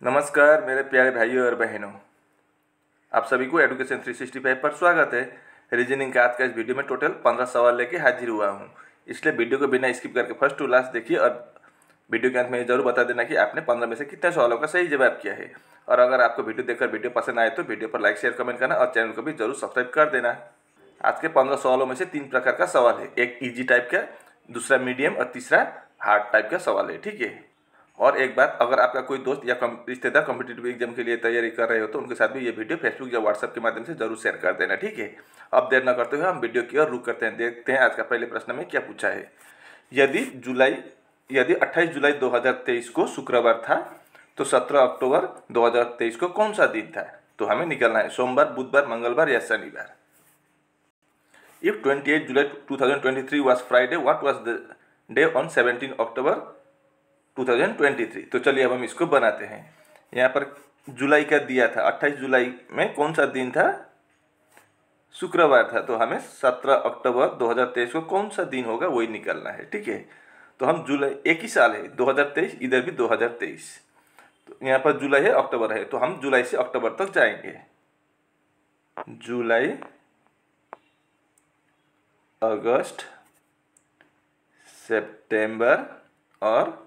नमस्कार मेरे प्यारे भाइयों और बहनों, आप सभी को एडुकेशन 365 पर स्वागत है। रीजनिंग का आज का इस वीडियो में टोटल 15 सवाल लेके हाजिर हुआ हूँ, इसलिए वीडियो को बिना स्किप करके फर्स्ट टू लास्ट देखिए और वीडियो के अंत में ये जरूर बता देना कि आपने 15 में से कितने सवालों का सही जवाब किया है। और अगर आपको वीडियो देखकर वीडियो पसंद आए तो वीडियो पर लाइक शेयर कमेंट करना और चैनल को भी जरूर सब्सक्राइब कर देना। आज के 15 सवालों में से 3 प्रकार का सवाल है, एक ईजी टाइप का, दूसरा मीडियम और तीसरा हार्ड टाइप का सवाल है। ठीक है। और एक बात, अगर आपका कोई दोस्त या रिश्तेदार कॉम्पिटिटिव एग्जाम के लिए तैयारी कर रहे हो तो उनके साथ भी ये वीडियो फेसबुक या व्हाट्सएप के माध्यम से जरूर शेयर कर देना। ठीक है। अब देर न करते हुए हम वीडियो की ओर रुख करते हैं, देखते हैं आज का पहले प्रश्न में क्या पूछा है। यदि 28 जुलाई 2023 को शुक्रवार था तो 17 अक्टूबर 2023 को कौन सा दिन था? तो हमें निकलना है सोमवार, बुधवार, मंगलवार या शनिवार। If 28 July 2023 was Friday, what was the day on 17 October 2023? तो चलिए अब हम इसको बनाते हैं। यहाँ पर जुलाई का दिया था, 28 जुलाई में कौन सा दिन था? शुक्रवार था। तो हमें 17 अक्टूबर 2023 को कौन सा दिन होगा वही निकलना है। ठीक है। तो हम जुलाई, एक ही साल है 2023, इधर भी 2023, तो यहाँ पर जुलाई है, अक्टूबर है, तो हम जुलाई से अक्टूबर तक जाएंगे। जुलाई, अगस्त, सितंबर और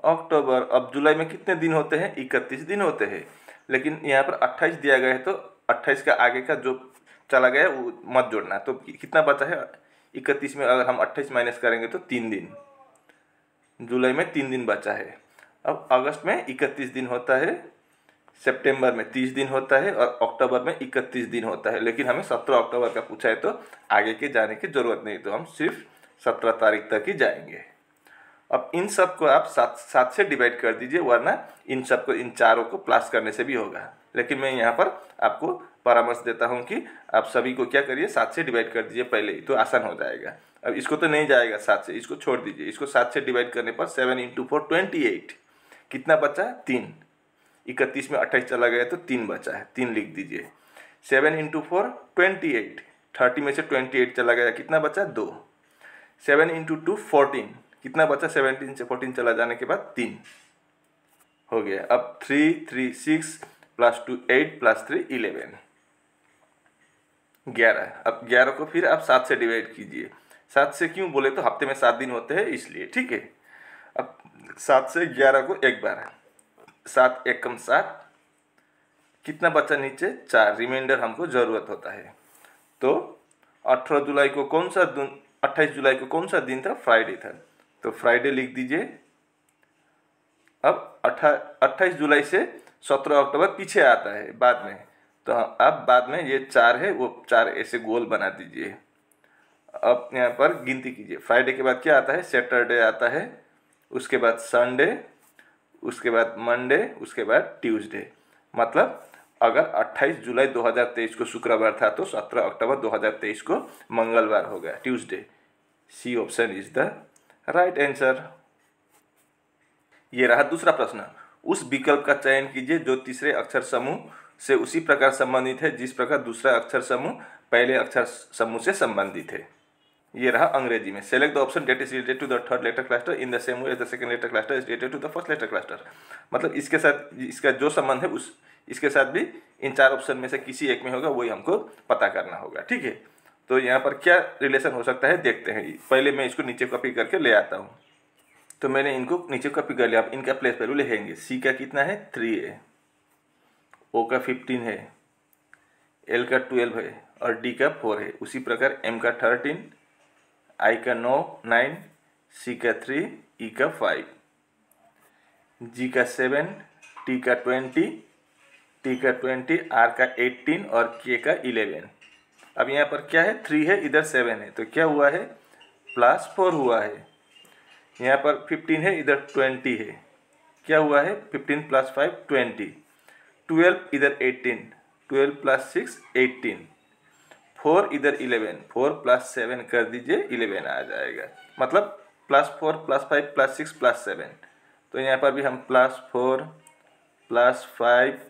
अक्टूबर। अब जुलाई में कितने दिन होते हैं? 31 दिन होते हैं, लेकिन यहाँ पर 28 दिया गया है तो 28 का आगे का जो चला गया वो मत जोड़ना। तो कितना बचा है? 31 में अगर हम 28 माइनस करेंगे तो 3 दिन, जुलाई में 3 दिन बचा है। अब अगस्त में 31 दिन होता है, सितंबर में 30 दिन होता है और अक्टूबर में 31 दिन होता है, लेकिन हमें 17 अक्टूबर का पूछा है तो आगे के जाने की जरूरत नहीं, तो हम सिर्फ 17 तारीख तक ही जाएंगे। अब इन सब को आप 7 से डिवाइड कर दीजिए, वरना इन सब को, इन चारों को प्लस करने से भी होगा, लेकिन मैं यहाँ पर आपको परामर्श देता हूँ कि आप सभी को क्या करिए, 7 से डिवाइड कर दीजिए पहले ही, तो आसान हो जाएगा। अब इसको तो नहीं जाएगा 7 से, इसको छोड़ दीजिए। इसको 7 से डिवाइड करने पर 7 × 4 28, कितना बचा? 3। 31 में 28 चला गया तो 3 बचा है, 3 लिख दीजिए। 7 × 4 28, 30 में से 28 चला गया, कितना बचा? 2। 7 × 2 14, कितना बचा? 17 से 14 चला जाने के बाद 3 हो गया। अब 3 3 6 + 2 8 + 3 11, 11। अब 11 को फिर आप 7 से डिवाइड कीजिए। 7 से क्यों बोले तो हफ्ते में 7 दिन होते हैं इसलिए। ठीक है। अब 7 से 11 को एक बार, 7 एकम 7, कितना बचा नीचे? 4, रिमाइंडर हमको जरूरत होता है। तो 28 जुलाई को कौन सा दिन था? फ्राइडे था, तो फ्राइडे लिख दीजिए। अब 28 जुलाई से 17 अक्टूबर पीछे आता है बाद में, तो अब बाद में ये 4 है, वो 4 ऐसे गोल बना दीजिए। अब यहाँ पर गिनती कीजिए, फ्राइडे के बाद क्या आता है? सैटरडे आता है, उसके बाद संडे, उसके बाद मंडे, उसके बाद ट्यूसडे। मतलब अगर 28 जुलाई 2023 को शुक्रवार था तो 17 अक्टूबर 2023 को मंगलवार हो गया, Tuesday. C option is the right answer. ये रहा दूसरा प्रश्न। उस विकल्प का चयन कीजिए जो तीसरे अक्षर समूह से उसी प्रकार संबंधित है जिस प्रकार दूसरा अक्षर समूह पहले अक्षर समूह से संबंधित है। ये रहा अंग्रेजी में। Select the option that is related to the third letter cluster in the same way as the second letter cluster is related to the first letter cluster. मतलब इसके साथ, इसका जो संबंध है इसके साथ भी इन 4 ऑप्शन में से किसी एक में होगा, वही हमको पता करना होगा। ठीक है। तो यहाँ पर क्या रिलेशन हो सकता है देखते हैं। पहले मैं इसको नीचे कॉपी करके ले आता हूँ। तो मैंने इनको नीचे कॉपी कर लिया। अब इनका प्लेस वैल्यू लिखेंगे। सी का कितना है? 3 है, ओ का 15 है, एल का 12 है और डी का 4 है। उसी प्रकार एम का 13, आई का 9, सी का 3, ई का 5, जी का 7, टी का 20, टी का 20, आर का 18 और के का 11। अब यहाँ पर क्या है? 3 है, इधर 7 है, तो क्या हुआ है? +4 हुआ है। यहाँ पर 15 है, इधर 20 है, क्या हुआ है? 15 + 5 20, 12 इधर 18, 12 + 6 18, 4 इधर 11, 4 + 7 कर दीजिए, 11 आ जाएगा। मतलब +4 + 5 + 6 + 7। तो यहाँ पर भी हम +4 +5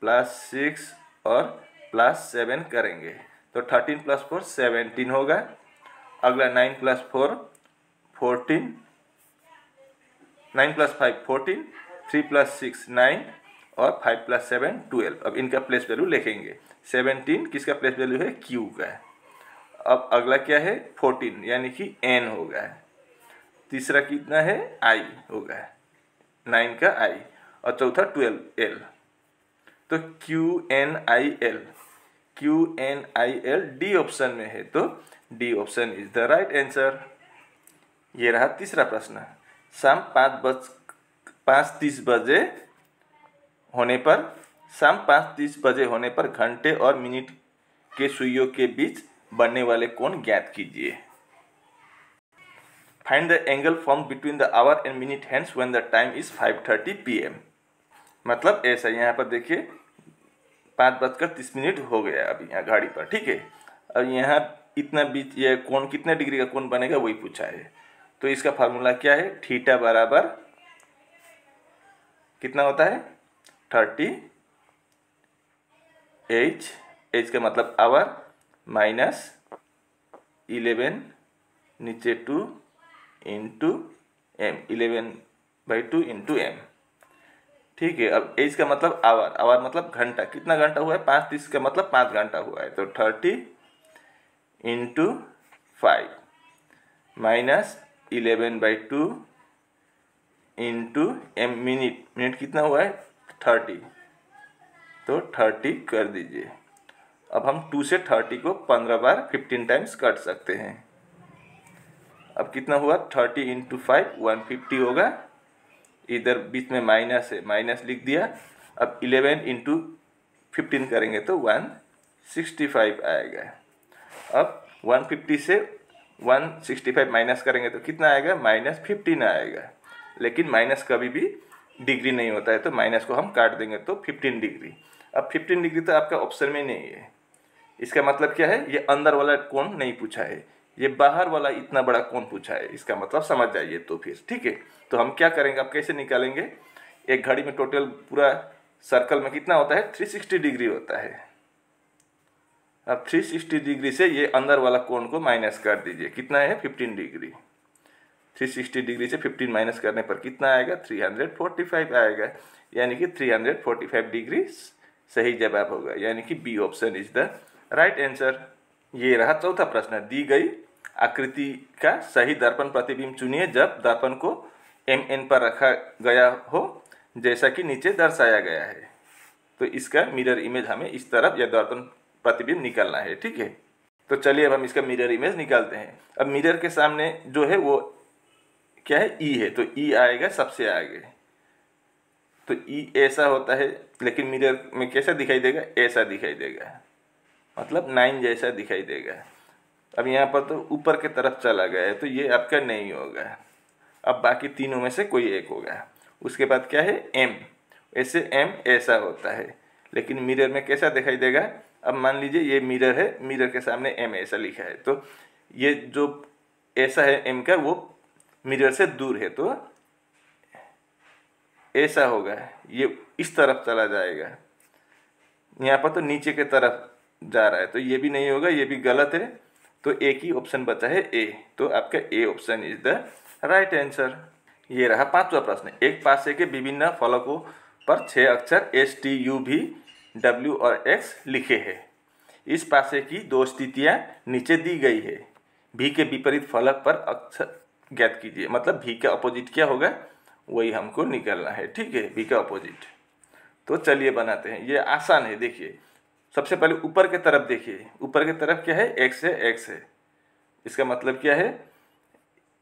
+6 और +7 करेंगे, तो 13 + 4 17 होगा। अगला 9 + 4 14, 9 + 5 14, 3 + 6 9 और 5 + 7 12। अब इनका प्लेस वैल्यू लिखेंगे। 17 किसका प्लेस वैल्यू है, Q का। अब अगला क्या है, 14 यानी कि N होगा। तीसरा कितना है, I होगा, 9 का I, और चौथा 12 L। तो QNIL, QNIL डी ऑप्शन में है, तो D option is the right answer. ये रहा तीसरा प्रश्न। शाम 5:30 बजे होने पर शाम 5:30 बजे होने पर घंटे और मिनट के सुइयों के बीच बनने वाले कोण ज्ञात कीजिए। Find the angle form between the our and minute hands when the time is 5:30 PM। मतलब ऐसा, यहाँ पर देखिए 5:30 हो गया अभी यहाँ घड़ी पर, ठीक है। अब यहाँ इतना बीच ये कोण कितने डिग्री का कोण बनेगा वही पूछा है। तो इसका फार्मूला क्या है, थीटा बराबर कितना होता है 30 H का मतलब आवर माइनस 11 नीचे 2 इंटू M, 11/2 इंटू M, ठीक है। अब H का मतलब आवर, आवर मतलब घंटा, कितना घंटा हुआ है 5:30 का मतलब 5 घंटा हुआ है, तो 30 into 5 minus 11/2 into M, minute, minute कितना हुआ है 30, तो 30 कर दीजिए। अब हम 2 से 30 को 15 बार 15 टाइम्स काट सकते हैं। अब कितना हुआ 30 इंटू 5 150 होगा, इधर बीच में माइनस है, माइनस लिख दिया। अब 11 इंटू 15 करेंगे तो 165 आएगा। अब 150 से 165 माइनस करेंगे तो कितना आएगा, -15 आएगा। लेकिन माइनस कभी भी डिग्री नहीं होता है, तो माइनस को हम काट देंगे तो 15 डिग्री। अब 15 डिग्री तो आपका ऑप्शन में नहीं है। इसका मतलब क्या है, ये अंदर वाला कोण नहीं पूछा है, ये बाहर वाला इतना बड़ा कोण पूछा है। इसका मतलब समझ जाइए तो फिर, ठीक है। तो हम क्या करेंगे, अब कैसे निकालेंगे, एक घड़ी में टोटल पूरा सर्कल में कितना होता है 360 डिग्री होता है। अब 360 डिग्री से ये अंदर वाला कोण को माइनस कर दीजिए, कितना है 15 डिग्री। 360 डिग्री से 15 माइनस करने पर कितना आएगा 345 आएगा, यानी कि 345 डिग्री सही जवाब होगा, यानी कि B option is the right answer. ये रहा चौथा प्रश्न। दी गई आकृति का सही दर्पण प्रतिबिंब चुनिए जब दर्पण को MN पर रखा गया हो जैसा कि नीचे दर्शाया गया है। तो इसका मिरर इमेज हमें इस तरफ या दर्पण प्रतिबिंब निकालना है, ठीक है। तो चलिए अब हम इसका मिरर इमेज निकालते हैं। अब मिरर के सामने जो है वो क्या है, E है, तो E आएगा सबसे आगे। तो E ऐसा होता है, लेकिन मिरर में कैसा दिखाई देगा, ऐसा दिखाई देगा, मतलब 9 जैसा दिखाई देगा। अब यहाँ पर तो ऊपर के तरफ चला गया है, तो ये आपका नहीं होगा। अब बाकी तीनों में से कोई एक होगा। उसके बाद क्या है M, ऐसे M ऐसा होता है, लेकिन मिरर में कैसा दिखाई देगा। अब मान लीजिए ये मिरर है, मिरर के सामने M ऐसा लिखा है, तो ये जो ऐसा है M का वो मिरर से दूर है, तो ऐसा होगा, ये इस तरफ चला जाएगा। यहाँ पर तो नीचे के तरफ जा रहा है, तो ये भी नहीं होगा, ये भी गलत है। तो एक ही ऑप्शन बचा है A, तो आपका A option is the right answer. ये रहा पांचवा प्रश्न। एक पासे के विभिन्न फलकों पर 6 अक्षर S, T, U, V, W और X लिखे हैं। इस पासे की 2 स्थितियां नीचे दी गई है। V के विपरीत फलक पर अक्षर ज्ञात कीजिए। मतलब V का अपोजिट क्या होगा वही हमको निकालना है, ठीक है, V का अपोजिट। तो चलिए बनाते हैं, ये आसान है। देखिए सबसे पहले ऊपर के तरफ देखिए, ऊपर के तरफ क्या है X है, X है, इसका मतलब क्या है,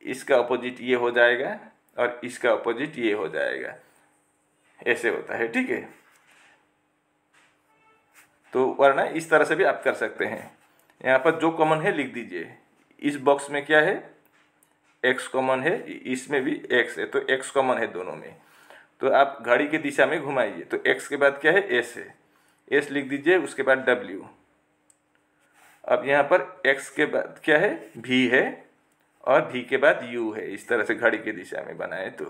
इसका अपोजिट ये हो जाएगा और इसका अपोजिट ये हो जाएगा, ऐसे होता है, ठीक है। तो वरना इस तरह से भी आप कर सकते हैं। यहाँ पर जो कॉमन है लिख दीजिए। इस बॉक्स में क्या है X कॉमन है, इसमें भी X है, तो X कॉमन है दोनों में। तो आप घड़ी की दिशा में घुमाइए, तो X के बाद क्या है S है, S लिख दीजिए, उसके बाद W। अब यहाँ पर X के बाद क्या है V है और V के बाद U है। इस तरह से घड़ी की दिशा में बनाए तो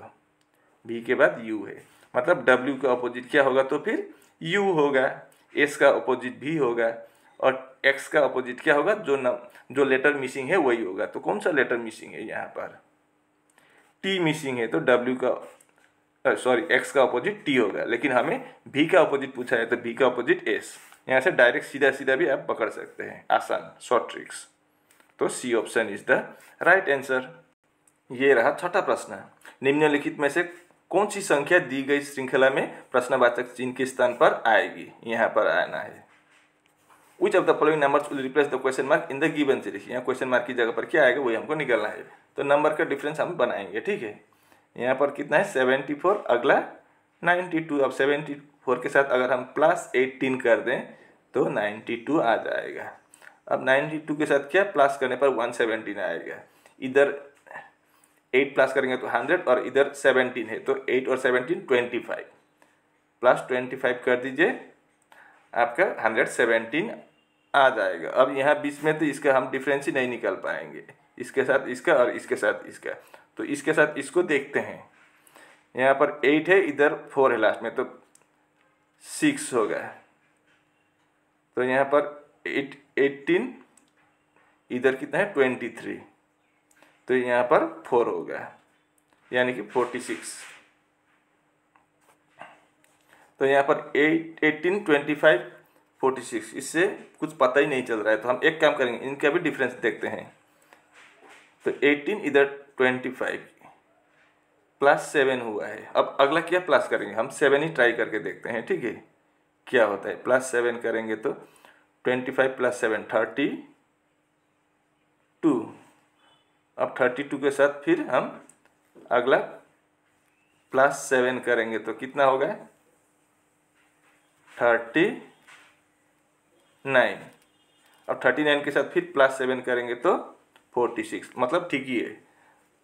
V के बाद U है, मतलब W का अपोजिट क्या होगा, तो फिर U होगा। S का अपोजिट V होगा और X का अपोजिट क्या होगा, जो लेटर मिसिंग है वही होगा। तो कौन सा लेटर मिसिंग है, यहाँ पर T मिसिंग है, तो W का सॉरी x का अपोजिट t होगा, लेकिन हमें v का अपोजिट पूछा है तो v का अपोजिट s। यहाँ से डायरेक्ट सीधा सीधा भी आप पकड़ सकते हैं, आसान शॉर्ट ट्रिक्स। तो C option is the right answer. ये रहा छठा प्रश्न। निम्नलिखित में से कौन सी संख्या दी गई श्रृंखला में प्रश्नवाचक चिन्ह के स्थान पर आएगी, यहाँ पर आना है। Which of the following numbers will replace the question mark in the given series? यहाँ क्वेश्चन मार्क की जगह पर क्या आएगा वही हमको निकालना है। तो नंबर का डिफरेंस हम बनाएंगे, ठीक है। यहाँ पर कितना है 74, अगला 92। अब 74 के साथ अगर हम प्लस 18 कर दें तो 92 आ जाएगा। अब 92 के साथ क्या प्लस करने पर 117 आएगा। इधर 8 प्लस करेंगे तो 100 और इधर 17 है तो 8 और 17 25 प्लस 25 कर दीजिए, आपका 117 आ जाएगा। अब यहाँ बीच में तो इसका हम डिफरेंस ही नहीं निकाल पाएंगे, इसके साथ इसका और इसके साथ इसका, तो इसके साथ इसको देखते हैं। यहाँ पर 8 है, इधर 4 है लास्ट में, तो 6 होगा। तो यहाँ पर 18, इधर कितना है 23, तो यहाँ पर 4 होगा, यानी कि 46। तो यहाँ पर 18, 25, 46, इससे कुछ पता ही नहीं चल रहा है। तो हम एक काम करेंगे, इनका भी डिफरेंस देखते हैं। तो 18 इधर 25 प्लस 7 हुआ है। अब अगला क्या प्लस करेंगे, हम 7 ही ट्राई करके देखते हैं, ठीक है क्या होता है। प्लस 7 करेंगे तो 25 प्लस 7 32। अब 32 के साथ फिर हम अगला प्लस 7 करेंगे तो कितना होगा 39। अब 39 के साथ फिर प्लस 7 करेंगे तो 46, मतलब ठीक ही है।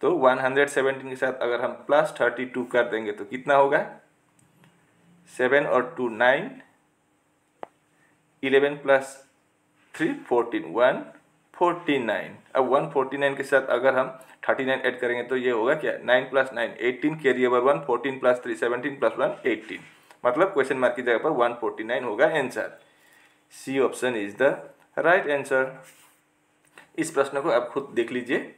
तो 117 के साथ अगर हम प्लस 32 कर देंगे तो कितना होगा 7 और 2 9, 11 प्लस 3 14, 149। अब 149 के साथ अगर हम 39 ऐड करेंगे तो ये होगा क्या 9 plus 9 18, carry over 1, 14 plus 3 17 plus 1 18, मतलब क्वेश्चन मार्क की जगह पर 149 होगा answer. C option is the right answer. इस प्रश्न को आप खुद देख लीजिए,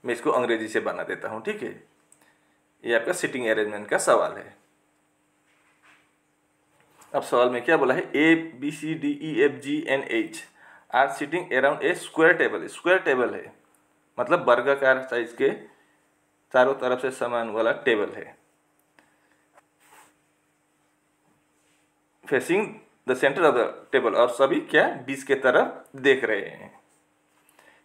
मैं इसको अंग्रेजी से बना देता हूं, ठीक है। ये आपका सिटिंग अरेंजमेंट का सवाल है। अब सवाल में क्या बोला है, A B C D E F G and H are sitting around a square table. Square table है मतलब वर्गाकार साइज के चारों तरफ से समान वाला टेबल है, facing the centre of the table, और सभी क्या बीच के तरफ देख रहे हैं।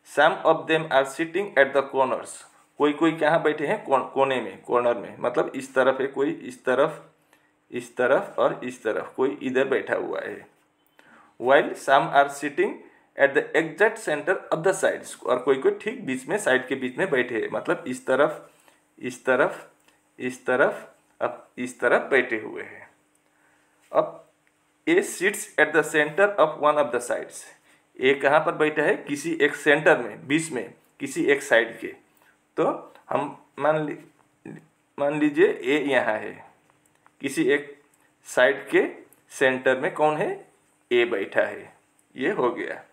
Some of them are sitting at the corners. कोई कोई कहाँ बैठे हैं कोने में, कॉर्नर में, मतलब इस तरफ है, कोई इस तरफ, इस तरफ और इस तरफ, कोई इधर बैठा हुआ है। While some are sitting at the exact centre of the sides, और कोई कोई ठीक बीच में, साइड के बीच में बैठे हैं, मतलब इस तरफ, इस तरफ, इस तरफ, अब इस तरफ बैठे हुए हैं। अब A sits at the centre of one of the sides. A कहाँ पर बैठा है, किसी एक सेंटर में, बीच में, किसी एक साइड के। तो हम मान लीजिए ए यहाँ है, किसी एक साइड के सेंटर में कौन है, ए बैठा है, ये हो गया।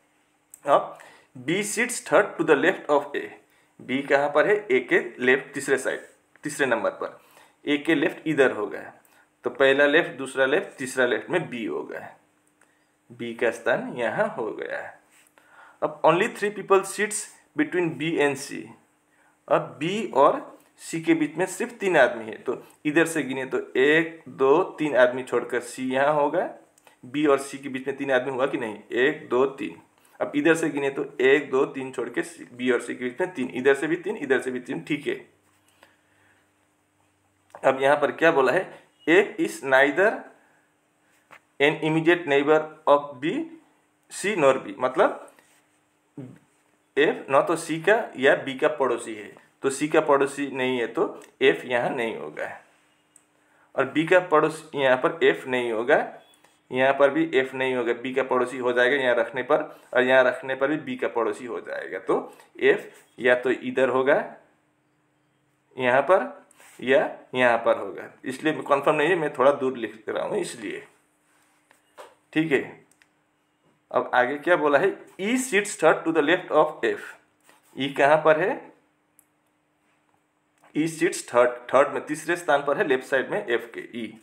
अब B sits third to the left of A. B कहाँ पर है, ए के लेफ्ट, तीसरे साइड, तीसरे नंबर पर। ए के लेफ्ट इधर हो गया, तो पहला लेफ्ट, दूसरा लेफ्ट, तीसरा लेफ्ट में बी हो गया, बी का स्थान यहाँ हो गया है। अब only 3 people seats between B and C. अब बी और सी के बीच में सिर्फ 3 आदमी है, तो इधर से गिने तो 1 2 3 आदमी छोड़कर सी यहाँ होगा। बी और सी के बीच में 3 आदमी हुआ कि नहीं, 1 2 3। अब इधर से गिने तो 1 2 3 छोड़ के बी और सी के बीच में 3, इधर से भी 3, इधर से भी 3, ठीक है। अब यहाँ पर क्या बोला है, F is neither an immediate neighbour of B C nor B, मतलब एफ न तो सी का या बी का पड़ोसी है, तो सी का पड़ोसी नहीं है तो एफ यहाँ नहीं होगा, और बी का पड़ोसी, यहाँ पर एफ नहीं होगा, यहाँ पर भी एफ नहीं होगा, बी का पड़ोसी हो जाएगा यहाँ रखने पर, और यहाँ रखने पर भी बी का पड़ोसी हो जाएगा। तो एफ या तो इधर होगा यहाँ पर, या यहाँ पर होगा, इसलिए कंफर्म नहीं है, मैं थोड़ा दूर लिख रहा हूँ इसलिए, ठीक है। अब आगे क्या बोला है, E seats third to the left of F. E कहाँ पर है, ई सीट्स थर्ड में तीसरे स्थान पर है लेफ्ट साइड में एफ के ई।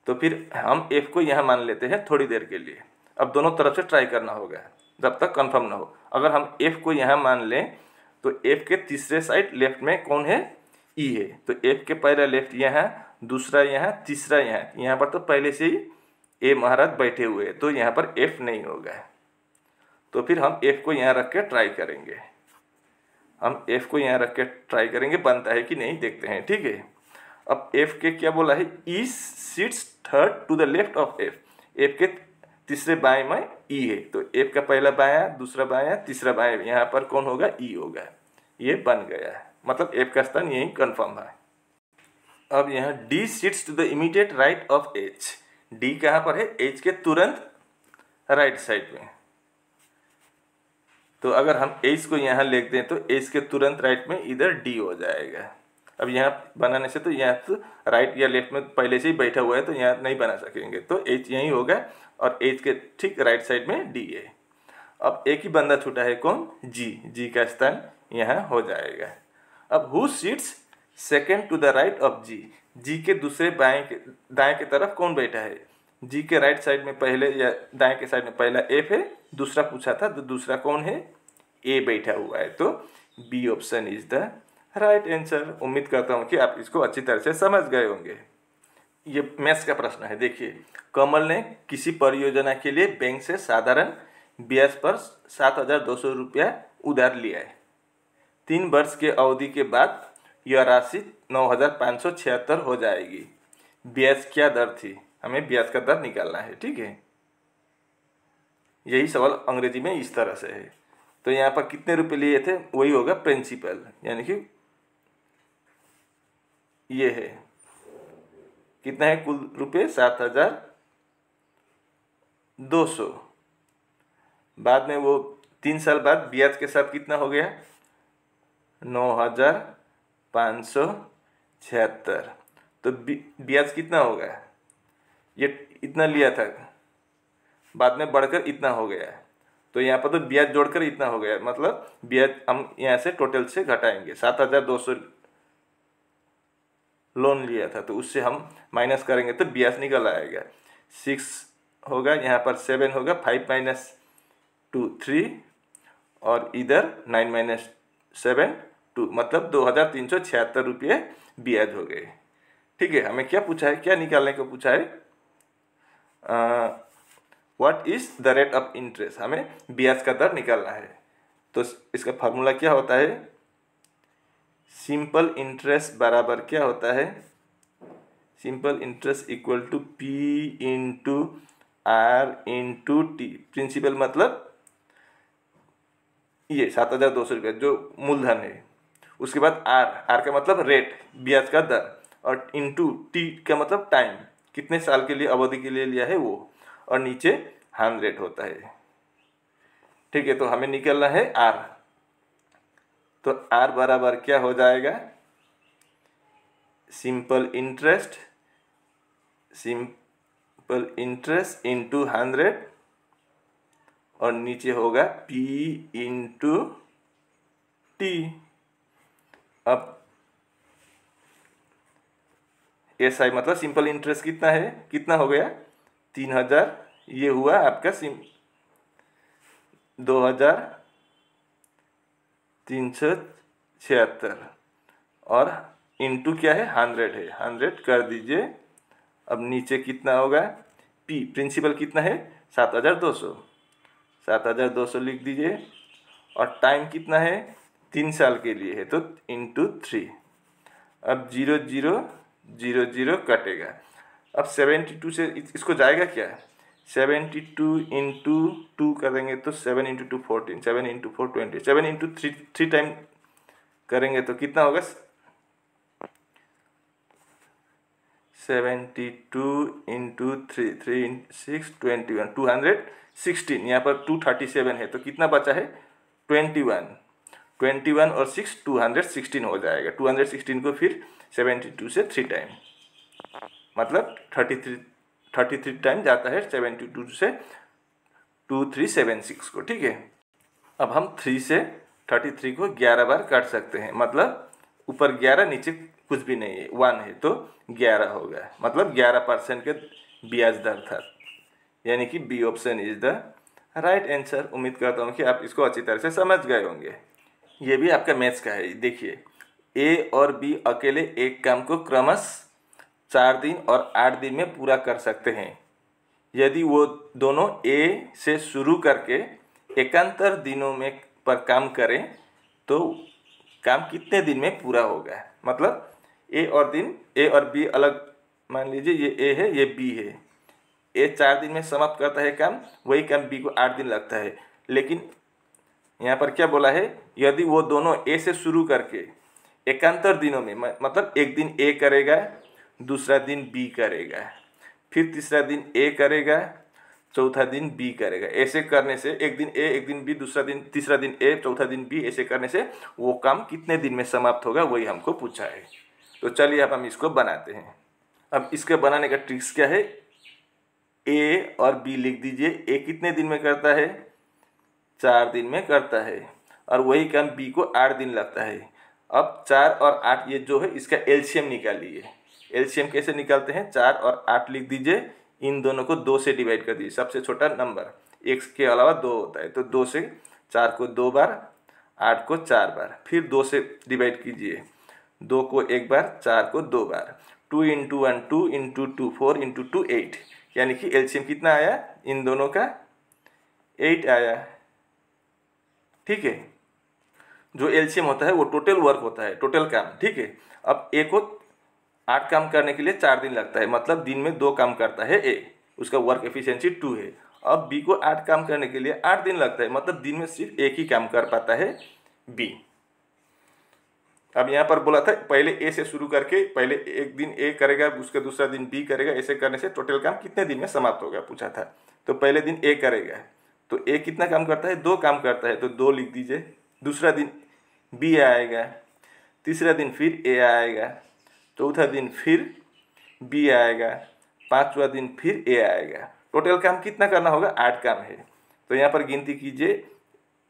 तो फिर हम एफ को यहाँ मान लेते हैं थोड़ी देर के लिए। अब दोनों तरफ से ट्राई करना होगा जब तक कंफर्म ना हो। अगर हम एफ को यहाँ मान लें तो एफ के तीसरे साइड लेफ्ट में कौन है, ई है। तो एफ के पहला लेफ्ट यहाँ, दूसरा यहाँ, तीसरा यहाँ। यहाँ पर तो पहले से ही ए महाराज बैठे हुए हैं, तो यहाँ पर एफ नहीं होगा। तो फिर हम एफ को यहाँ रख के ट्राई करेंगे। हम एफ को यहाँ रख के ट्राई करेंगे, बनता है कि नहीं देखते हैं, ठीक है। अब एफ के क्या बोला है, E seats third to the left of F. F के तीसरे बाएं में ई है, तो एफ का पहला बायां, दूसरा बायां, तीसरा बायां, यहाँ पर कौन होगा, ई होगा। ये बन गया है, मतलब एफ का स्थान यही कन्फर्म है। अब यहाँ D sits to the immediate right of H. D कहाँ पर है, एच के तुरंत राइट साइड में। तो अगर हम एच को यहाँ लिख दें तो एच के तुरंत राइट में इधर डी हो जाएगा। अब यहाँ बनाने से तो यहाँ तो राइट या लेफ्ट में पहले से ही बैठा हुआ है, तो यहाँ नहीं बना सकेंगे, तो एच यहीं होगा और एच के ठीक राइट साइड में डी है। अब एक ही बंदा छूटा है, कौन, जी। जी का स्थान यहाँ हो जाएगा। अब who seats second to the right of G. G के दूसरे दाएं के तरफ कौन बैठा है, जी के राइट साइड में पहले या दाएं के साइड में पहला एफ है, दूसरा पूछा था तो दूसरा कौन है, ए बैठा हुआ है। तो B option is the right answer. उम्मीद करता हूँ कि आप इसको अच्छी तरह से समझ गए होंगे। ये मैथ्स का प्रश्न है। देखिए, कमल ने किसी परियोजना के लिए बैंक से साधारण ब्याज पर 7,200 रुपया उधार लिया है। 3 वर्ष के अवधि के बाद यह राशि 9,576 हो जाएगी। ब्याज क्या दर थी, हमें ब्याज का दर निकालना है, ठीक है। यही सवाल अंग्रेजी में इस तरह से है। तो यहाँ पर कितने रुपए लिए थे, वही होगा प्रिंसिपल, यानी कि ये है कितना है कुल रुपए 7,200। बाद में वो 3 साल बाद ब्याज के साथ कितना हो गया, 9,576। तो ब्याज कितना होगा, ये इतना लिया था, बाद में बढ़कर इतना हो गया। तो यहाँ पर तो ब्याज जोड़कर इतना हो गया, मतलब ब्याज हम यहाँ से टोटल से घटाएंगे। 7,200 लोन लिया था, तो उससे हम माइनस करेंगे तो ब्याज निकल आएगा। 6 होगा, यहाँ पर 7 होगा, 5 - 2 3, और इधर 9 - 7 2, मतलब 2,376 रुपये ब्याज हो गए। ठीक है, हमें क्या पूछा है, क्या निकालने को पूछा है, what is the rate of interest, हमें ब्याज का दर निकालना है। तो इसका फार्मूला क्या होता है, सिंपल इंटरेस्ट बराबर क्या होता है, simple interest equal to P into R into T. Principal मतलब ये 7,200 रुपये जो मूलधन है, उसके बाद R का मतलब रेट, ब्याज का दर, और इंटू टी का मतलब टाइम, कितने साल के लिए, अवधि के लिए लिया है वो, और नीचे 100 होता है। ठीक है, तो हमें निकलना है R। तो R बराबर क्या हो जाएगा, सिंपल इंटरेस्ट इंटू 100, और नीचे होगा P इंटू टी। अब SI मतलब सिंपल इंटरेस्ट कितना है, कितना हो गया, 3,000, ये हुआ आपका 2,376, और इंटू क्या है, 100 है, 100 कर दीजिए। अब नीचे कितना होगा, P प्रिंसिपल कितना है, 7,200 लिख दीजिए, और टाइम कितना है, 3 साल के लिए है, तो इंटू 3। अब 0 0 0 0 कटेगा। अब 72 से इसको जाएगा क्या, 72 इंटू 2 करेंगे तो 7 इंटू 2 14, 7 इंटू 4 20, 7 इंटू 3 टाइम करेंगे तो कितना होगा, 72 इंटू 3 6 21, 216। यहाँ पर 237 है, तो कितना बचा है, 21 और 6 216 हो जाएगा। 216 को फिर 72 से 3 टाइम, मतलब 33 टाइम जाता है 72 से 2376 को। ठीक है, अब हम 3 से 33 को 11 बार काट सकते हैं, मतलब ऊपर 11 नीचे कुछ भी नहीं है, 1 है तो 11 होगा, मतलब 11% के ब्याज दर था, यानी कि B option is the right answer. उम्मीद करता हूँ कि आप इसको अच्छी तरह से समझ गए होंगे। ये भी आपका मैथ्स का है। देखिए, ए और बी अकेले एक काम को क्रमश 4 दिन और 8 दिन में पूरा कर सकते हैं। यदि वो दोनों ए से शुरू करके एकांतर दिनों में पर काम करें तो काम कितने दिन में पूरा होगा। मतलब ए और बी अलग, मान लीजिए ये ए है ये बी है, ए 4 दिन में समाप्त करता है काम, वही काम बी को 8 दिन लगता है। लेकिन यहाँ पर क्या बोला है, यदि वो दोनों ए से शुरू करके एकांतर दिनों में, मतलब एक दिन ए करेगा, दूसरा दिन बी करेगा, फिर तीसरा दिन ए करेगा, चौथा दिन बी करेगा। ऐसे करने से एक दिन ए एक दिन बी, दूसरा दिन तीसरा दिन ए, चौथा दिन बी, ऐसे करने से वो काम कितने दिन में समाप्त होगा वही हमको पूछा है। तो चलिए अब हम इसको बनाते हैं। अब इसके बनाने का ट्रिक्स क्या है, ए और बी लिख दीजिए। ए कितने दिन में करता है, 4 दिन में करता है, और वही काम बी को 8 दिन लगता है। अब 4 और 8 ये जो है इसका एलसीएम निकालिए। एलसीएम कैसे निकालते हैं, 4 और 8 लिख दीजिए, इन दोनों को 2 से डिवाइड कर दीजिए। सबसे छोटा नंबर x के अलावा 2 होता है, तो 2 से 4 को 2 बार, 8 को 4 बार, फिर 2 से डिवाइड कीजिए, 2 को 1 बार, 4 को 2 बार, 2 इंटू 1 2 इंटू 2 4 इंटू 2 8, यानी कि एलसीएम कितना आया इन दोनों का, 8 आया। ठीक है, जो एलसीएम होता है वो टोटल वर्क होता है, टोटल काम। ठीक है, अब ए को 8 काम करने के लिए 4 दिन लगता है, मतलब दिन में 2 काम करता है ए, उसका वर्क एफिशिएंसी 2 है। अब बी को 8 काम करने के लिए 8 दिन लगता है, मतलब दिन में सिर्फ एक ही काम कर पाता है बी। अब यहाँ पर बोला था पहले ए से शुरू करके पहले एक दिन ए करेगा, उसके दूसरा दिन बी करेगा, ऐसे करने से टोटल काम कितने दिन में समाप्त होगा पूछा था। तो पहले दिन ए करेगा, तो ए कितना काम करता है, 2 काम करता है, तो 2 लिख दीजिए। दूसरा दिन बी आएगा, तीसरा दिन फिर ए आएगा, चौथा दिन फिर बी आएगा, 5वां दिन फिर ए आएगा। टोटल काम कितना करना होगा, 8 काम है। तो यहाँ पर गिनती कीजिए,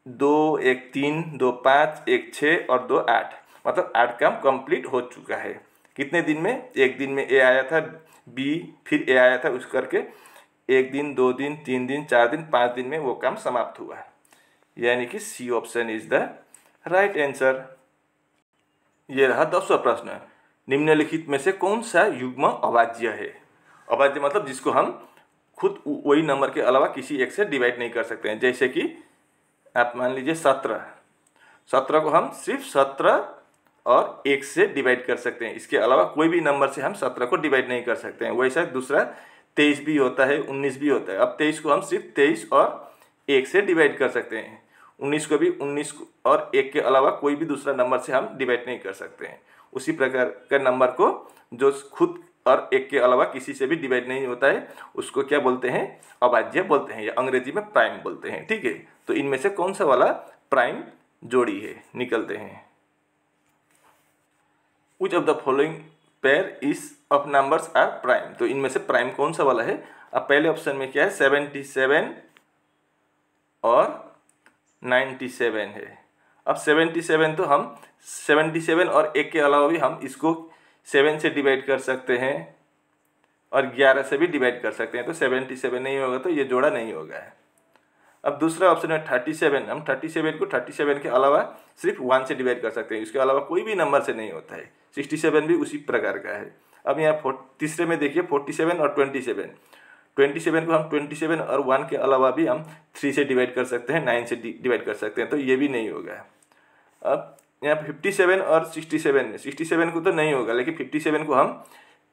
2 1 3 2 5 1 6 और 2 8, मतलब 8 काम कंप्लीट हो चुका है। कितने दिन में, एक दिन में ए आया था, बी फिर ए आया था, उस करके 1 दिन 2 दिन 3 दिन 4 दिन 5 दिन में वो काम समाप्त हुआ, यानी कि C option is the right answer. ये रहा 10वां प्रश्न। निम्नलिखित में से कौन सा युग्म अभाज्य है। अभाज्य मतलब जिसको हम खुद वही नंबर के अलावा किसी एक से डिवाइड नहीं कर सकते हैं। जैसे कि आप मान लीजिए 17 को हम सिर्फ 17 और 1 से डिवाइड कर सकते हैं, इसके अलावा कोई भी नंबर से हम 17 को डिवाइड नहीं कर सकते हैं। वैसा दूसरा 23 भी होता है, 19 भी होता है। अब 23 को हम सिर्फ 23 और 1 से डिवाइड कर सकते हैं, 19 को भी 19 और 1 के अलावा कोई भी दूसरा नंबर से हम डिवाइड नहीं कर सकते हैं। उसी प्रकार का नंबर को जो खुद और 1 के अलावा किसी से भी डिवाइड नहीं होता है उसको क्या बोलते हैं, अभाज्य बोलते हैं, या अंग्रेजी में प्राइम बोलते हैं। ठीक है, तो इनमें से कौन सा वाला प्राइम जोड़ी है, निकलते हैं। Which of the following pair is of numbers are prime, तो इनमें से प्राइम कौन सा वाला है। अब पहले ऑप्शन में क्या है, 77 और 97 है। अब 77 तो हम 77 और 1 के अलावा भी हम इसको 7 से डिवाइड कर सकते हैं और 11 से भी डिवाइड कर सकते हैं, तो 77 नहीं होगा, तो ये जोड़ा नहीं होगा। अब दूसरा ऑप्शन है 37, हम 37 को 37 के अलावा सिर्फ 1 से डिवाइड कर सकते हैं, इसके अलावा कोई भी नंबर से नहीं होता है। 67 भी उसी प्रकार का है। अब यहाँ तीसरे में देखिए 47 और 27 को हम 27 और 1 के अलावा भी हम 3 से डिवाइड कर सकते हैं, 9 से डिवाइड कर सकते हैं, तो ये भी नहीं होगा। अब यहाँ 57 और 67 में 67 को तो नहीं होगा, लेकिन 57 को हम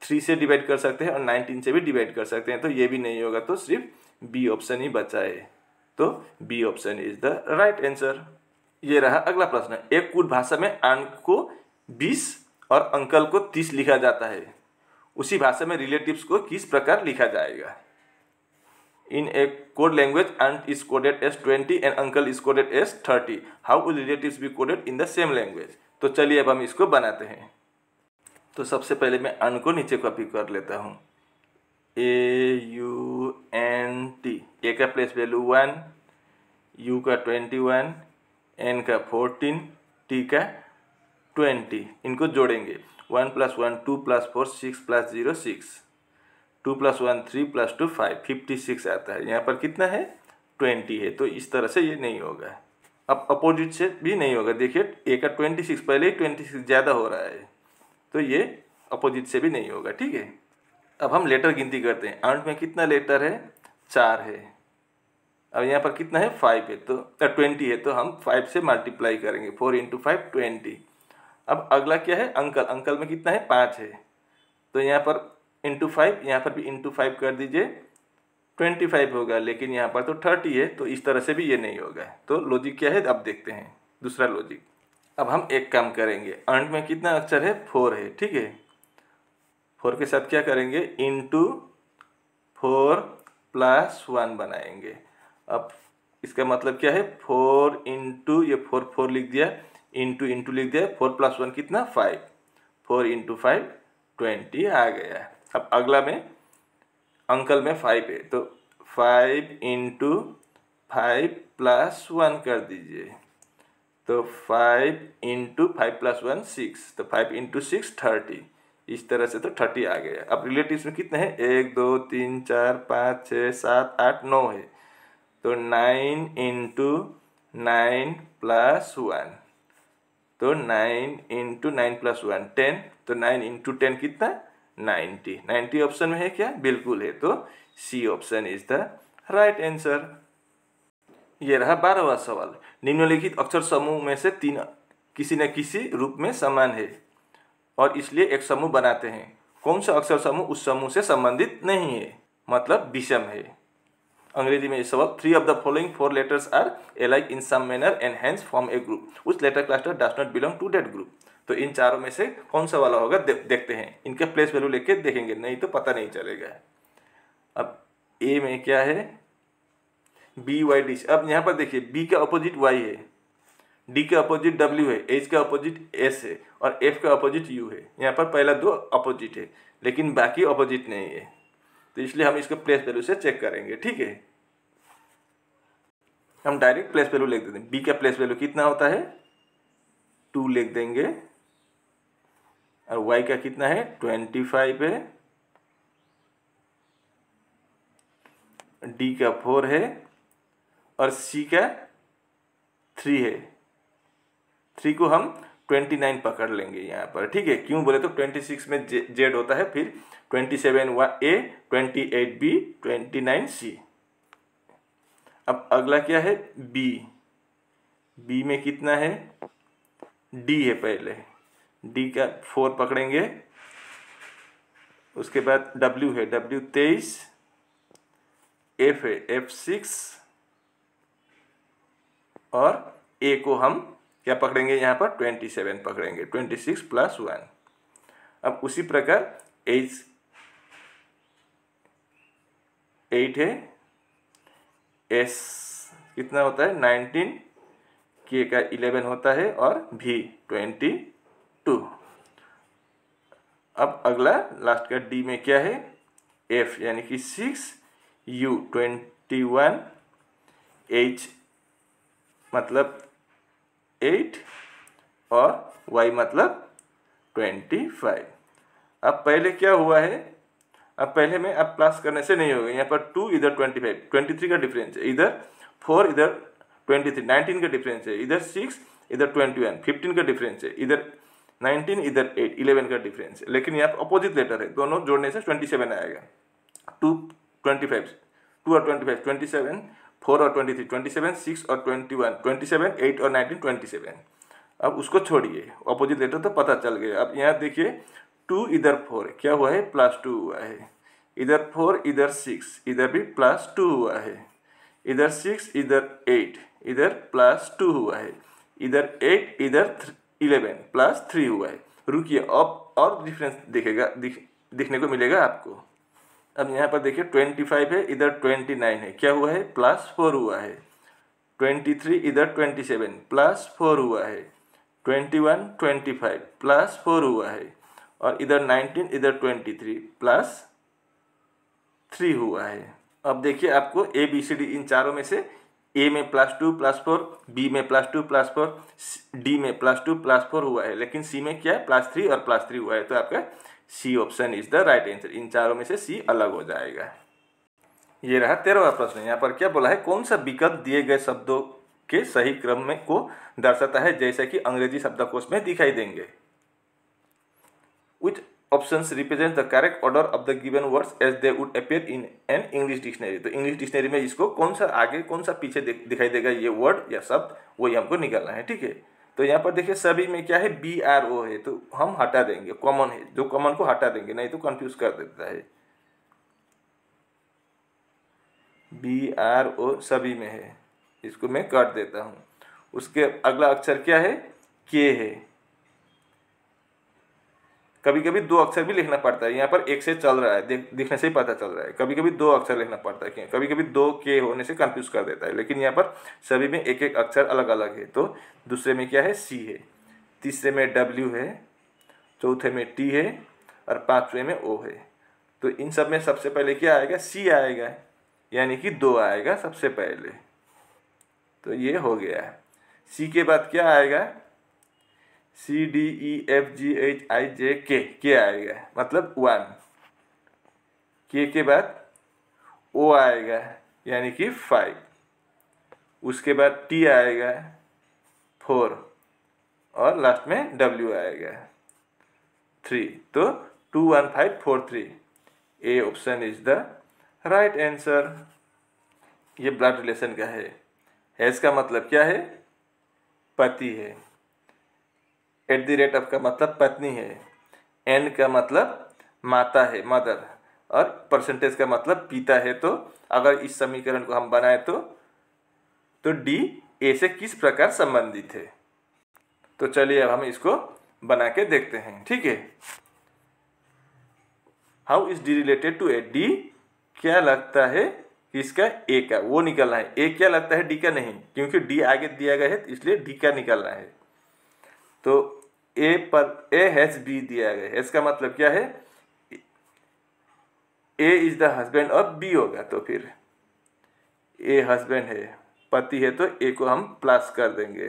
3 से डिवाइड कर सकते हैं और 19 से भी डिवाइड कर सकते हैं, तो ये भी नहीं होगा, तो सिर्फ बी ऑप्शन ही बचा है। तो B option is the right answer. ये रहा अगला प्रश्न। एक कुट भाषा में आंट को 20 और अंकल को 30 लिखा जाता है, उसी भाषा में रिलेटिव्स को किस प्रकार लिखा जाएगा। In a code language, aunt is coded as 20 and uncle is coded as 30. How will relatives be coded in the same language? तो चलिए अब हम इसको बनाते हैं। तो सबसे पहले मैं aunt को नीचे कॉपी कर लेता हूँ, AUNT, ए का प्लेस वैल्यू 1, U का 21, N का 14, T का 20, इनको जोड़ेंगे 1 + 1 2 + 4 6 + 0 6, 2 + 1 3 + 2 5 56 आता है। यहाँ पर कितना है 20 है, तो इस तरह से ये नहीं होगा। अब अपोजिट से भी नहीं होगा, देखिए ए का 26 पहले ही 26 ज़्यादा हो रहा है, तो ये अपोजिट से भी नहीं होगा। ठीक है, अब हम लेटर गिनती करते हैं। अंत में कितना लेटर है 4 है। अब यहाँ पर कितना है 5 है, तो 20 है, तो हम 5 से मल्टीप्लाई करेंगे 4 × 5 20। अब अगला क्या है अंकल, अंकल में कितना है 5 है, तो यहाँ पर इंटू 5, यहाँ पर भी इंटू 5 कर दीजिए 25 होगा, लेकिन यहाँ पर तो 30 है, तो इस तरह से भी ये नहीं होगा। तो लॉजिक क्या है अब देखते हैं दूसरा लॉजिक। अब हम एक काम करेंगे, अंत में कितना अक्षर है 4 है। ठीक है, 4 के साथ क्या करेंगे इंटू 4 + 1 बनाएंगे। अब इसका मतलब क्या है 4 इंटू ये 4 लिख दिया, इंटू इंटू लिख दिया, 4 + 1 कितना 5, 4 × 5 20 आ गया। अब अगला में अंकल में 5 है, तो 5 × 5 + 1 कर दीजिए, तो 5 × 5 + 1 6, तो 5 × 6 30, इस तरह से तो 30 आ गया। अब रिलेटिव्स में कितने हैं 1 2 3 4 5 6 7 8 9 है, तो 9 × 9 + 1, तो 9 × 9 + 1 10, तो 9 × 10 कितना 90। 90 ऑप्शन में है क्या, बिल्कुल है, तो C option is the right answer. ये रहा 12वां सवाल। निम्नलिखित अक्षर समूह में से 3 किसी न किसी रूप में समान है और इसलिए एक समूह बनाते हैं। कौन सा अक्षर समूह उस समूह से संबंधित नहीं है, मतलब विषम है। अंग्रेजी में ये सवाल 3 of the following 4 letters are alike in some manner and hence form a group. Which letter cluster does not belong to that group? तो इन चारों में से कौन सा वाला होगा देखते हैं। इनके प्लेस वैल्यू लेके देखेंगे, नहीं तो पता नहीं चलेगा। अब ए में क्या है BYD। अब यहाँ पर देखिए बी का अपोजिट Y है, डी का अपोजिट W है, H का अपोजिट S है और F का अपोजिट U है। यहाँ पर पहला 2 अपोजिट है, लेकिन बाकी अपोजिट नहीं है, तो इसलिए हम इसको प्लेस वैल्यू से चेक करेंगे। ठीक है, हम डायरेक्ट प्लेस वैल्यू लिख देते हैं। बी का प्लेस वैल्यू कितना होता है 2 लिख देंगे, और वाई का कितना है 25 है, डी का 4 है और सी का 3 है। 3 को हम 29 पकड़ लेंगे यहाँ पर। ठीक है, क्यों बोले तो 26 में जेड होता है, फिर 27 ए, 28 बी, 29 सी। अब अगला क्या है बी। बी में कितना है डी है, पहले डी का 4 पकड़ेंगे, उसके बाद डब्ल्यू है, डब्ल्यू 23, एफ है F6 और ए को हम क्या पकड़ेंगे यहाँ पर 27 पकड़ेंगे, 26 + 1। अब उसी प्रकार H 8 है, S कितना होता है 19, K का 11 होता है और V 22। अब अगला लास्ट का D में क्या है F यानी कि 6, U 21, H मतलब 8 और Y मतलब 25। अब पहले क्या हुआ है, अब पहले में अब प्लस करने से नहीं होगा। यहाँ पर 2 इधर 25, 23 का डिफरेंस है, इधर 4 इधर 23, 19 का डिफरेंस है, इधर 6 इधर 21, 15 का डिफरेंस है, इधर 19 इधर 8, 11 का डिफरेंस है। लेकिन यहाँ पर अपोजिट लेटर है, दोनों जोड़ने से 27 आएगा। 2 25, 2 और 25 27, 4 और 23 27, 6 और 21 27, 8 और 19 27। अब उसको छोड़िए, अपोजिट लेटर तो पता चल गया। अब यहाँ देखिए 2 इधर 4 क्या हुआ है +2 हुआ है, इधर 4 इधर 6 इधर भी +2 हुआ है, इधर 6 इधर 8 इधर +2 हुआ है, इधर 8 इधर 11 +3 हुआ है। रुकिए, अब और डिफरेंस दिखने को मिलेगा आपको। अब यहाँ पर देखिए 25 है, इधर 29 है, क्या हुआ है +4 हुआ है, 23 इधर 27 +4 हुआ है, 21 25 +4 हुआ है और इधर 19 इधर 23 +3 हुआ है। अब देखिए आपको ABCD इन चारों में से ए में +2 + 4, बी में +2 + 4, डी में +2 + 4 हुआ है, लेकिन सी में क्या है +3 और +3 हुआ है, तो आपका C option is the right answer. इन चारों में से सी अलग हो जाएगा। ये रहा 13वां प्रश्न। यहाँ पर क्या बोला है, कौन सा विकल्प दिए गए शब्दों के सही क्रम में को दर्शाता है जैसा कि अंग्रेजी शब्दकोश में दिखाई देंगे। Which options represent the correct order of the given words as they would appear in an English dictionary। तो इंग्लिश डिक्शनरी में इसको कौन सा आगे कौन सा पीछे दिखाई देगा, ये वर्ड या शब्द वही हमको निकालना है। ठीक है, तो यहाँ पर देखिए सभी में क्या है BRO है, तो हम हटा देंगे, कॉमन है, जो कॉमन को हटा देंगे, नहीं तो कंफ्यूज कर देता है। BRO सभी में है, इसको मैं काट देता हूँ। उसके अगला अक्षर क्या है, के है। कभी कभी 2 अक्षर भी लिखना पड़ता है, यहाँ पर एक से चल रहा है, दिखने से ही पता चल रहा है। कभी कभी 2 अक्षर लिखना पड़ता है, कभी कभी 2 के होने से कंफ्यूज कर देता है, लेकिन यहाँ पर सभी में एक एक अक्षर अलग अलग है। तो दूसरे में क्या है, सी है, तीसरे में W है, चौथे में T है और पांचवें में O है। तो इन सब में सबसे पहले क्या आएगा, सी आएगा, यानी कि 2 आएगा सबसे पहले। तो ये हो गया। सी के बाद क्या आएगा, CDEFGHIJ के आएगा, मतलब 1। के बाद O आएगा, यानी कि 5। उसके बाद T आएगा 4 और लास्ट में W आएगा 3। तो 2 1 5 4 3, ए option is the right answer. ये ब्लड रिलेशन का है। हैज का मतलब क्या है, पति है। @ ऑफ का मतलब पत्नी है। एन का मतलब माता है, मदर। और परसेंटेज का मतलब पिता है। तो अगर इस समीकरण को हम बनाए तो डी ए से किस प्रकार संबंधित है। तो चलिए अब हम इसको बना के देखते हैं। ठीक है, how is D related to A. D क्या लगता है किसका, ए का, वो निकलना है। ए क्या लगता है डी का, नहीं, क्योंकि डी आगे दिया गया है इसलिए डी का निकलना है। तो ए पर ए हैज बी दिया गया है, इसका मतलब क्या है, A is the husband of B होगा। तो फिर ए हस्बैंड है, पति है, तो ए को हम प्लस कर देंगे।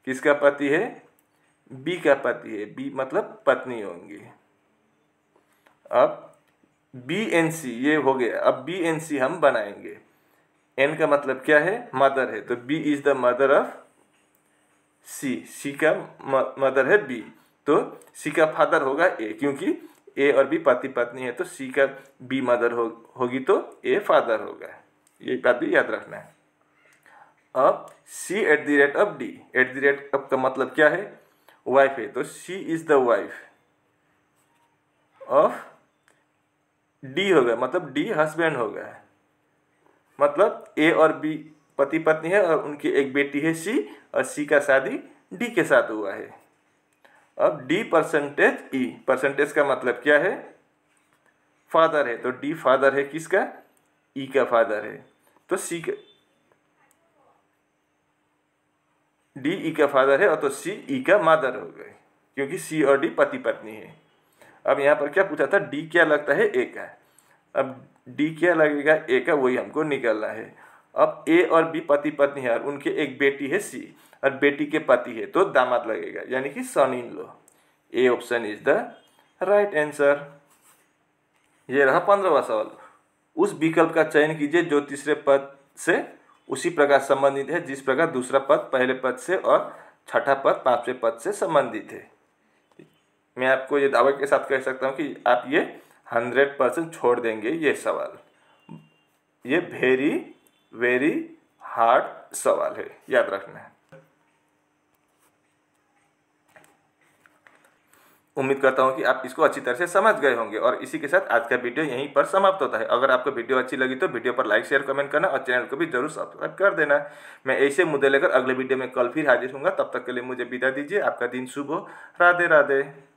किसका पति है, बी का पति है, बी मतलब पत्नी होंगी। अब बी एन सी ये हो गया। अब बी एन सी हम बनाएंगे। एन का मतलब क्या है, मदर है, तो B is the mother of C. C का मदर है बी, तो सी का फादर होगा ए, क्योंकि ए और बी पति पत्नी है, तो सी का बी मदर होगी तो ए फादर होगा। ये बात भी याद रखना है। अब सी @ ऑफ डी। @ ऑफ का मतलब क्या है, वाइफ है, तो C is the wife of D होगा, मतलब डी हस्बैंड होगा। मतलब ए और बी पति पत्नी है और उनकी एक बेटी है सी, और सी का शादी डी के साथ हुआ है। अब डी परसेंटेज ई। परसेंटेज का मतलब क्या है, फादर है, तो डी फादर है किसका, ई का फादर है, तो सी का डी ई का फादर है, और तो सी ई का मदर हो गए, क्योंकि सी और डी पति पत्नी है। अब यहाँ पर क्या पूछा था, डी क्या लगता है ए का। अब डी क्या लगेगा ए का, वही हमको निकालना है। अब ए और बी पति पत्नी है और उनके एक बेटी है सी, और बेटी के पति है, तो दामाद लगेगा, यानी कि son in law. A option is the right answer. ये रहा 15वां सवाल। उस विकल्प का चयन कीजिए जो तीसरे पद से उसी प्रकार संबंधित है जिस प्रकार दूसरा पद पहले पद से और छठा पद पांचवें पद से संबंधित है। मैं आपको ये दावे के साथ कह सकता हूँ कि आप ये 100% छोड़ देंगे ये सवाल। ये वेरी वेरी हार्ड सवाल है, याद रखना है। उम्मीद करता हूँ कि आप इसको अच्छी तरह से समझ गए होंगे, और इसी के साथ आज का वीडियो यहीं पर समाप्त होता है। अगर आपको वीडियो अच्छी लगी तो वीडियो पर लाइक शेयर कमेंट करना और चैनल को भी जरूर सब्सक्राइब कर देना। मैं ऐसे मुद्दे लेकर अगले वीडियो में कल फिर हाजिर होऊंगा। तब तक के लिए मुझे विदा दीजिए। आपका दिन शुभ हो। राधे राधे।